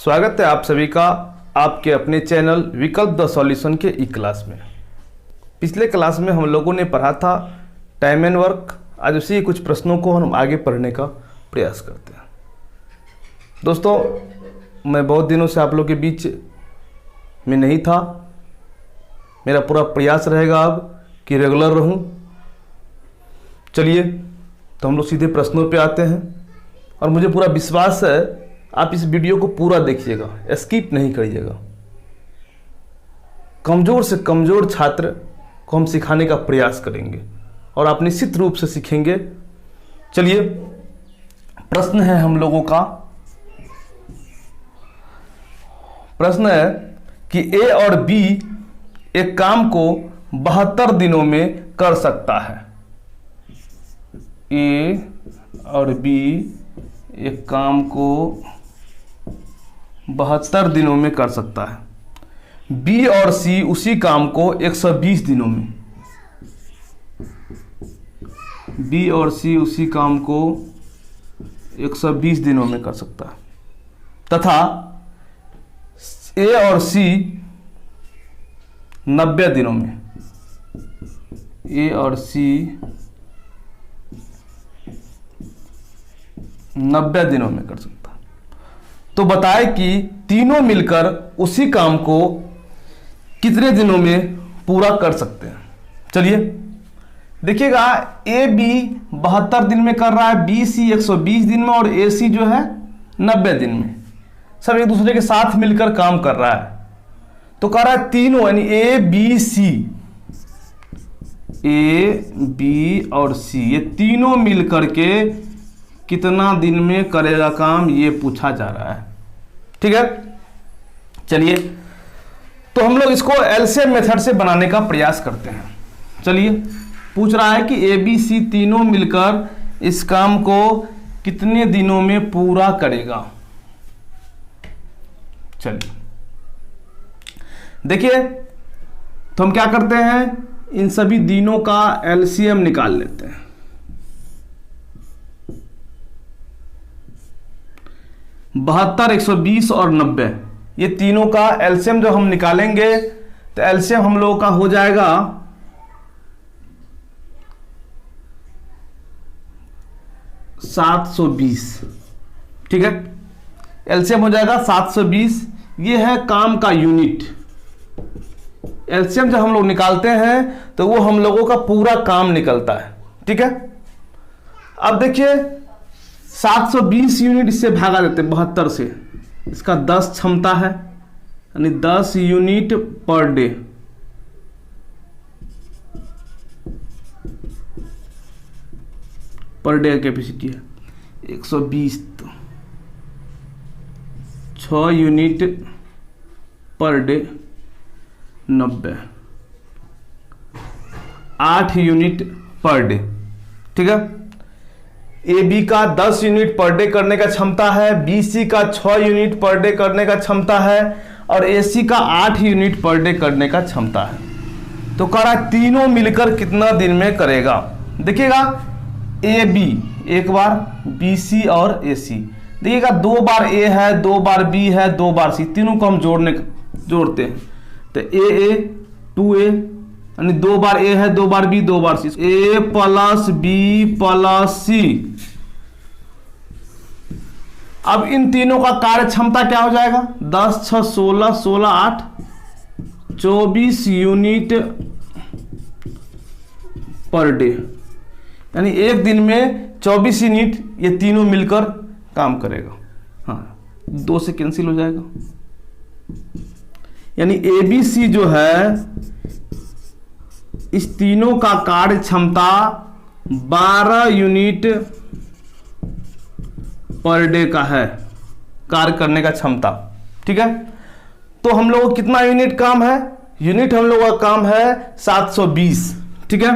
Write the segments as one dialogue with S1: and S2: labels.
S1: स्वागत है आप सभी का आपके अपने चैनल विकल्प द सॉल्यूशन के ई क्लास में। पिछले क्लास में हम लोगों ने पढ़ा था टाइम एंड वर्क। आज उसी कुछ प्रश्नों को हम आगे पढ़ने का प्रयास करते हैं। दोस्तों, मैं बहुत दिनों से आप लोग के बीच में नहीं था। मेरा पूरा प्रयास रहेगा अब कि रेगुलर रहूं। चलिए तो हम लोग सीधे प्रश्नों पे आते हैं और मुझे पूरा विश्वास है आप इस वीडियो को पूरा देखिएगा, स्किप नहीं करिएगा। कमज़ोर से कमज़ोर छात्र को हम सिखाने का प्रयास करेंगे और आप निश्चित रूप से सीखेंगे। चलिए, प्रश्न है हम लोगों का। प्रश्न है कि ए और बी एक काम को 72 दिनों में कर सकता है। ए और बी एक काम को 72 दिनों में कर सकता है। बी और सी उसी काम को 120 दिनों में। बी और सी उसी काम को 120 दिनों में कर सकता है तथा ए और सी 90 दिनों में। ए और सी 90 दिनों में कर सकता है। तो बताए कि तीनों मिलकर उसी काम को कितने दिनों में पूरा कर सकते हैं। चलिए देखिएगा, ए बी 72 दिन में कर रहा है, बी सी 120 दिन में और ए सी जो है 90 दिन में। सब एक दूसरे के साथ मिलकर काम कर रहा है। तो कह रहा है तीनों यानी A B C, A B और सी ये तीनों मिलकर के कितना दिन में करेगा काम, ये पूछा जा रहा है। ठीक है, चलिए तो हम लोग इसको एलसीएम मेथड से बनाने का प्रयास करते हैं। चलिए, पूछ रहा है कि ए बी सी तीनों मिलकर इस काम को कितने दिनों में पूरा करेगा। चलिए देखिए, तो हम क्या करते हैं, इन सभी दिनों का एलसीएम निकाल लेते हैं। 72, 120 और 90 ये तीनों का एलसीएम जब हम निकालेंगे तो एलसीएम हम लोगों का हो जाएगा 720। ठीक है, एलसीएम हो जाएगा 720। ये है काम का यूनिट। एलसीएम जब हम लोग निकालते हैं तो वो हम लोगों का पूरा काम निकलता है। ठीक है, अब देखिए 720 यूनिट इससे भागा देते हैं 72 से। इसका 10 क्षमता है यानी 10 unit per day. Per day capacity है 120। तो 6 unit per day 90, 8 unit per day. ठीक है, ए बी का 10 यूनिट पर डे करने का क्षमता है, बी सी का 6 यूनिट पर डे करने का क्षमता है और ए सी का 8 यूनिट पर डे करने का क्षमता है। तो कह रहा है तीनों मिलकर कितना दिन में करेगा। देखिएगा, ए बी एक बार, बी सी और ए सी। देखिएगा 2 बार ए है, 2 बार बी है, 2 बार सी, तीनों को हम जोड़ते हैं तो ए 2a यानी 2 बार ए है, 2 बार बी, 2 बार सी। ए प्लस बी प्लस सी। अब इन तीनों का कार्य क्षमता क्या हो जाएगा, 10 6 16, 16 8 24 यूनिट पर डे। यानी एक दिन में 24 यूनिट ये तीनों मिलकर काम करेगा। हाँ, 2 से कैंसिल हो जाएगा। यानी ए बी सी जो है इस तीनों का कार्य क्षमता 12 यूनिट पर डे का है, कार्य करने का क्षमता। ठीक है, तो हम लोगों को कितना यूनिट काम है, यूनिट हम लोगों का काम है 720। ठीक है,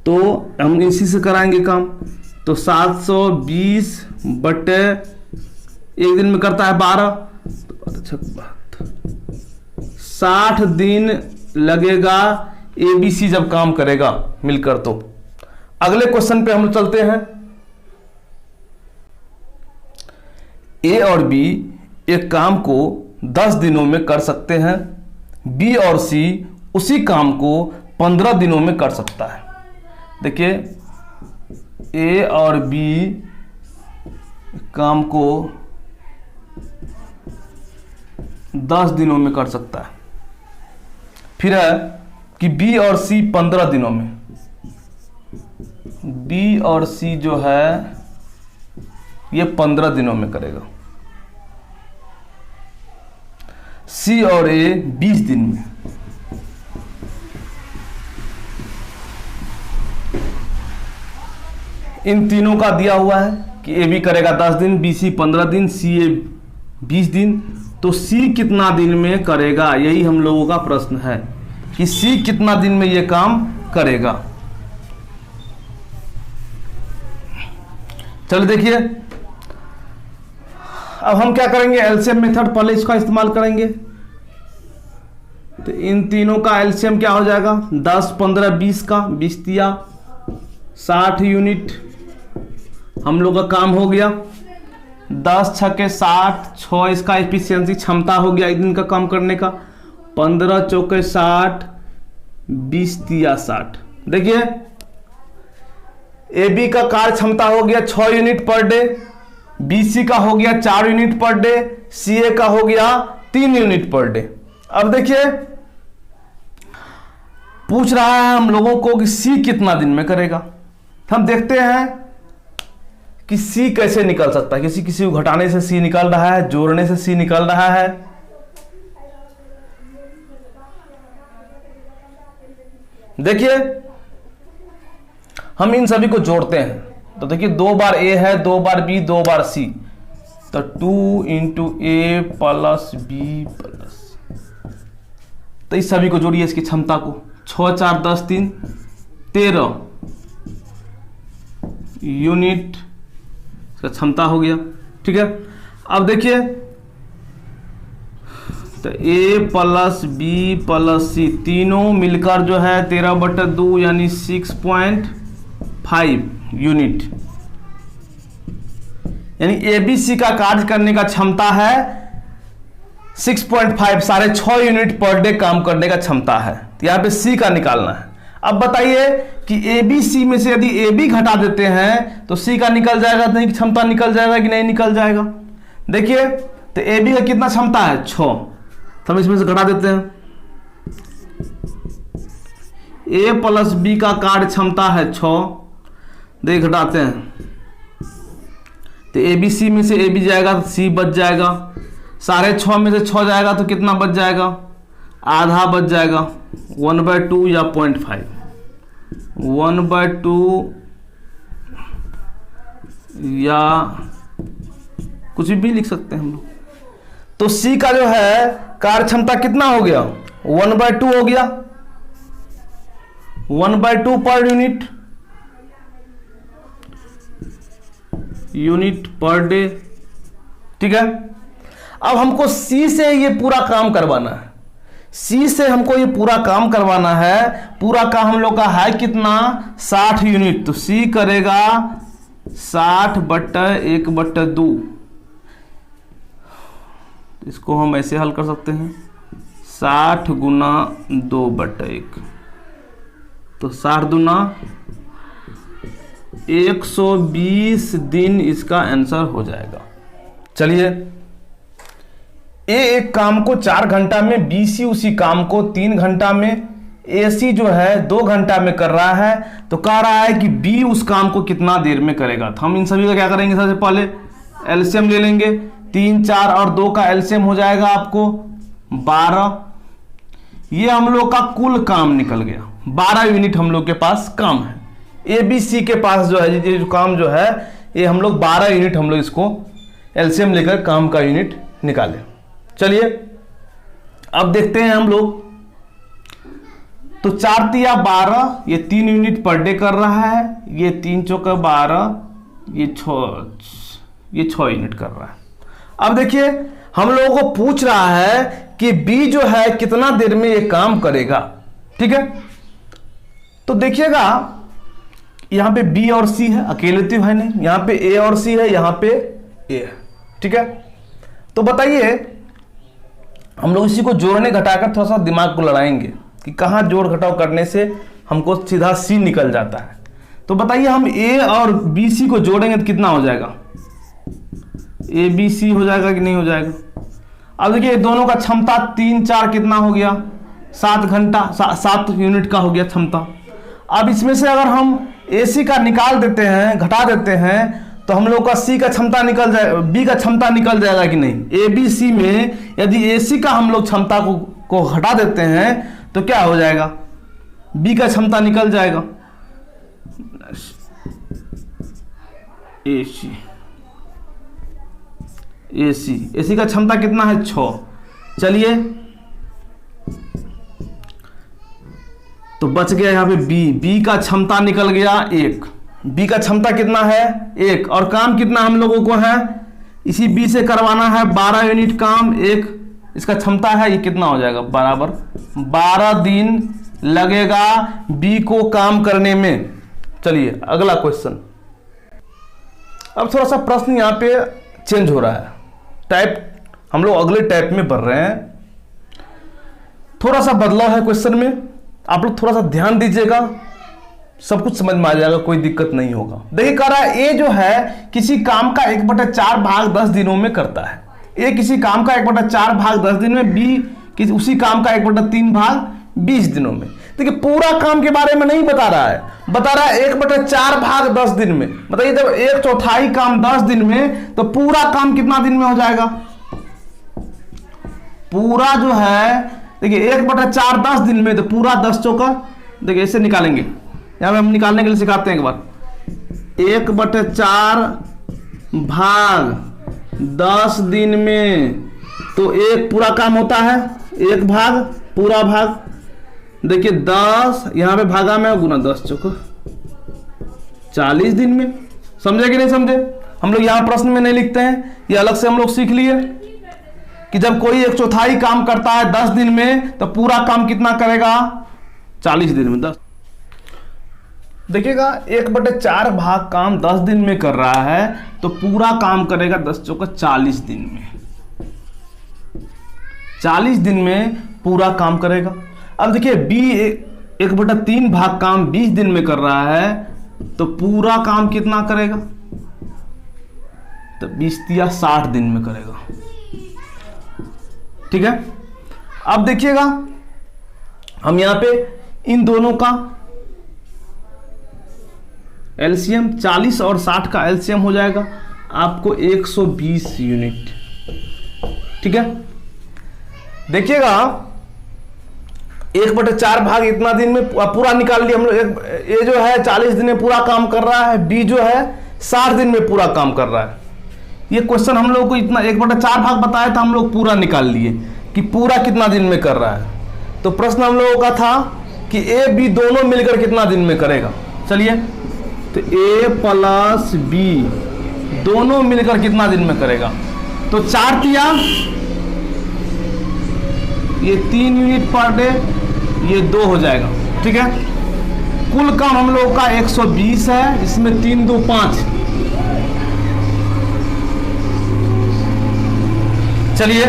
S1: तो हम इसी से कराएंगे काम। तो 720 बटे एक दिन में करता है 12, 60 दिन लगेगा ए बी सी जब काम करेगा मिलकर। तो अगले क्वेश्चन पे हम चलते हैं। ए और बी एक काम को 10 दिनों में कर सकते हैं, बी और सी उसी काम को 15 दिनों में कर सकता है। देखिए ए और बी काम को 10 दिनों में कर सकता है। फिर है कि बी और सी 15 दिनों में, बी और सी जो है ये 15 दिनों में करेगा, सी और ए 20 दिन में। इन तीनों का दिया हुआ है कि ए बी करेगा 10 दिन, बी सी 15 दिन, सी ए 20 दिन। तो सी कितना दिन में करेगा, यही हम लोगों का प्रश्न है कि सी कितना दिन में ये काम करेगा। चलो देखिए, अब हम क्या करेंगे, एलसीएम मेथड पहले इसका इस्तेमाल करेंगे। तो इन तीनों का एलसीएम क्या हो जाएगा, 10 15 20 का 20 दिया 60 यूनिट हम लोग का काम हो गया। 10 छके 60, 6 इसका एफिशिएंसी क्षमता हो गया एक दिन का काम करने का। 15 चौके 60, 20 दिया 60। देखिए ए बी का कार्य क्षमता हो गया 6 unit per day, B C का हो गया 4 यूनिट पर डे, सी ए का हो गया 3 यूनिट पर डे। अब देखिए पूछ रहा है हम लोगों को कि सी कितना दिन में करेगा। हम देखते हैं कि सी कैसे निकल सकता है। किसी को घटाने से सी निकल रहा है, जोड़ने से सी निकल रहा है। देखिए हम इन सभी को जोड़ते हैं तो देखिए 2 बार ए है, 2 बार बी, 2 बार सी, तो 2 इंटू ए प्लस बी प्लस, तो इस सभी को जोड़िए इसकी क्षमता को। 6 4 10 3 13 यूनिट इसका क्षमता हो गया। ठीक है, अब देखिए तो ए प्लस बी प्लस सी तीनों मिलकर जो है 13/2 यानी 6.5 यूनिट, यानी एबीसी का कार्य करने का क्षमता है 6.5, 6.5 यूनिट पर डे काम करने का क्षमता है। तो यहां पे सी का निकालना है। अब बताइए कि ए बी सी में से यदि ए बी घटा देते हैं तो सी का निकल जाएगा, नहीं क्षमता निकल जाएगा कि नहीं निकल जाएगा। देखिए तो ए बी का कितना क्षमता है 6, तो हम इसमें से घटा देते हैं। ए प्लस बी का कार्य क्षमता है 6, देख घटाते हैं तो ए बी सी में से ए बी जाएगा तो सी बच जाएगा, 6.5 में से 6 जाएगा तो कितना बच जाएगा, आधा बच जाएगा, 1/2 या 0.5, 1/2 या कुछ भी लिख सकते हैं हम लोग। तो सी का जो है कार्य क्षमता कितना हो गया, 1/2 हो गया, 1/2 पर यूनिट पर डे। ठीक है, अब हमको सी से ये पूरा काम करवाना है, सी से हमको ये पूरा काम करवाना है। पूरा काम हम लोग का है कितना, 60 यूनिट, तो सी करेगा 60/1/2। इसको हम ऐसे हल कर सकते हैं 60 गुना 2/1, तो 60 दूना 120 दिन इसका आंसर हो जाएगा। चलिए ए एक काम को 4 घंटा में, बी सी उसी काम को 3 घंटा में, ए सी जो है 2 घंटा में कर रहा है। तो कह रहा है कि बी उस काम को कितना देर में करेगा। तो हम इन सभी का क्या करेंगे, सबसे पहले एलसीएम ले लेंगे। 3 4 और 2 का एलसीएम हो जाएगा आपको 12। ये हम लोग का कुल काम निकल गया, 12 यूनिट हम लोग के पास काम है। ए बी सी के पास जो है ये जो काम जो है ये हम लोग 12 यूनिट हम लोग इसको एलसीएम लेकर काम का यूनिट निकाले। चलिए अब देखते हैं हम लोग। तो 4 तिया 12, ये 3 यूनिट पर डे कर रहा है, ये 3 चौका 12, ये 6 यूनिट कर रहा है। अब देखिए हम लोगों को पूछ रहा है कि बी जो है कितना देर में ये काम करेगा। ठीक है, तो देखिएगा यहां पे बी और सी है, अकेले तो है नहीं, यहां पे ए और सी है, यहां पे ए है। ठीक है, तो बताइए, हम लोग इसी को जोड़ने घटाकर थोड़ा सा दिमाग को लड़ाएंगे कि कहाँ जोड़ घटाव करने से हमको सीधा सी निकल जाता है। तो बताइए, हम ए और बी सी को जोड़ेंगे तो कितना हो जाएगा? ए बी सी हो जाएगा कि नहीं हो जाएगा? अब देखिए, दोनों का क्षमता 3 4 कितना हो गया? 7 घंटा, 7 यूनिट का हो गया क्षमता। अब इसमें से अगर हम ए सी का निकाल देते हैं, घटा देते हैं, तो हम लोग का सी का क्षमता निकल जाए, बी का क्षमता निकल जाएगा कि नहीं? ए बी सी में यदि ए सी का हम लोग क्षमता को घटा देते हैं तो क्या हो जाएगा? बी का क्षमता निकल जाएगा। ए सी का क्षमता कितना है? 6। चलिए, तो बच गया यहाँ पे बी का क्षमता निकल गया 1। बी का क्षमता कितना है? 1। और काम कितना हम लोगों को है? इसी बी से करवाना है 12 यूनिट काम। 1 इसका क्षमता है, ये कितना हो जाएगा? बराबर 12 दिन लगेगा बी को काम करने में। चलिए अगला क्वेश्चन। अब थोड़ा सा प्रश्न यहाँ पे चेंज हो रहा है, टाइप हम लोग अगले टाइप में बढ़ रहे हैं। थोड़ा सा बदलाव है क्वेश्चन में, आप लोग थोड़ा सा ध्यान दीजिएगा, सब कुछ समझ में आ जाएगा, कोई दिक्कत नहीं होगा। देखिए, कह रहा है ए जो है किसी काम का 1/4 भाग 10 दिनों में करता है। ए किसी काम का 1/4 भाग 10 दिन में, बी उसी काम का 1/3 भाग 20 दिनों में। देखिए, पूरा काम के बारे में नहीं बता रहा है, बता रहा है 1/4 भाग 10 दिन में। बताइए, जब 1/4 काम 10 दिन में, तो पूरा काम कितना दिन में हो जाएगा? पूरा जो है, देखिए 1/4 10 दिन में, तो पूरा 10 चौका, देखिए ऐसे निकालेंगे। यहाँ पे हम निकालने के लिए सिखाते हैं एक बार। 1/4 भाग 10 दिन में, तो 1 पूरा काम होता है, 1 भाग पूरा भाग। देखिए 10 यहाँ पे भागा में, गुना 10 चौका 40 दिन में। समझे कि नहीं समझे? हम लोग यहाँ प्रश्न में नहीं लिखते हैं, ये अलग से हम लोग सीख लिए कि जब कोई 1/4 काम करता है 10 दिन में, तो पूरा काम कितना करेगा? 40 दिन में। 10 देखिएगा, 1/4 भाग काम 10 दिन में कर रहा है, तो पूरा काम करेगा 10 चौका 40 दिन में। 40 दिन में पूरा काम करेगा। अब देखिए, बी 1/3 भाग काम 20 दिन में कर रहा है, तो पूरा काम कितना करेगा? तो 20 या 60 दिन में करेगा। ठीक है, अब देखिएगा, हम यहां पे इन दोनों का एलसीएम 40 और 60 का एलसीएम हो जाएगा आपको 120 यूनिट। ठीक है, देखिएगा 1/4 भाग इतना दिन में पूरा निकाल लिया हम लोग। ए जो है 40 दिन में पूरा काम कर रहा है, बी जो है 60 दिन में पूरा काम कर रहा है। ये क्वेश्चन हम लोग को इतना 1/4 भाग बताया था, हम लोग पूरा निकाल लिए कि पूरा कितना दिन में कर रहा है। तो प्रश्न हम लोगों का था कि ए बी दोनों मिलकर कितना दिन में करेगा। चलिए, तो ए प्लस बी दोनों मिलकर कितना दिन में करेगा? तो 4 तिया ये 3 यूनिट पर डे, ये 2 हो जाएगा। ठीक है, कुल काम हम लोगों का 120 है, इसमें 3 2 5। चलिए,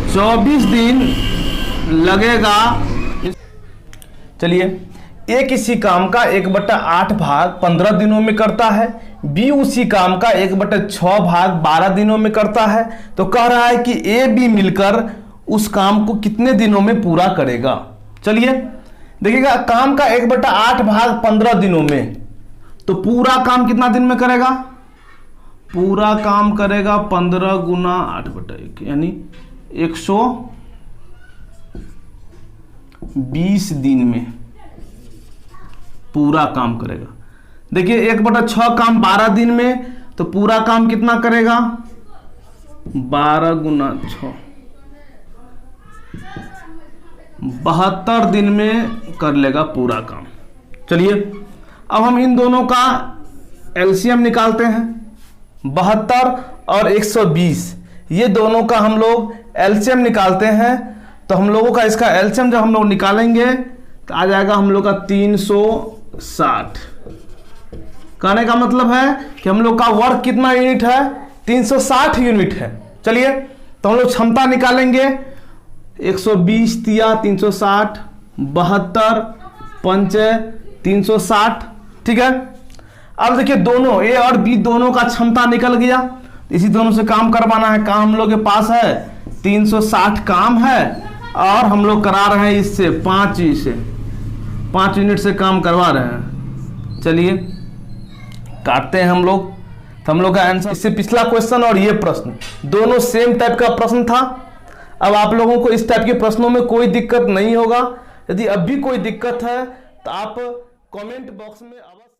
S1: 24 दिन लगेगा। चलिए, ए किसी काम का 1/8 भाग 15 दिनों में करता है, बी उसी काम का 1/6 भाग 12 दिनों में करता है। तो कह रहा है कि ए बी मिलकर उस काम को कितने दिनों में पूरा करेगा। चलिए देखिएगा, काम का 1/8 भाग 15 दिनों में, तो पूरा काम कितना दिन में करेगा? पूरा काम करेगा 15 गुना 8/1 यानी 120 दिन में पूरा काम करेगा। देखिए 1/6 काम 12 दिन में, तो पूरा काम कितना करेगा? 12 गुना 6 72 दिन में कर लेगा पूरा काम। चलिए, अब हम इन दोनों का एलसीएम निकालते हैं। 72 और 120, ये दोनों का हम लोग एलसीएम निकालते हैं। तो हम लोगों का इसका एलसीएम जब हम लोग निकालेंगे तो आ जाएगा हम लोग का 360 कहने का मतलब है कि हम लोग का वर्क कितना यूनिट है, 360 यूनिट है। चलिए तो हम लोग क्षमता निकालेंगे, 120 तिया 360, 72 पंचे 360, ठीक है। अब देखिए दोनों ए और बी दोनों का क्षमता निकल गया, इसी दोनों से काम करवाना है। काम हम लोग के पास है 360 काम है और हम लोग करा रहे हैं इससे 5 यूनिट से काम करवा रहे हैं। चलिए काटते हैं हम लोग। तो हम लोग का आंसर, इससे पिछला क्वेश्चन और ये प्रश्न दोनों सेम टाइप का प्रश्न था। अब आप लोगों को इस टाइप के प्रश्नों में कोई दिक्कत नहीं होगा। यदि अब भी कोई दिक्कत है तो आप कमेंट बॉक्स में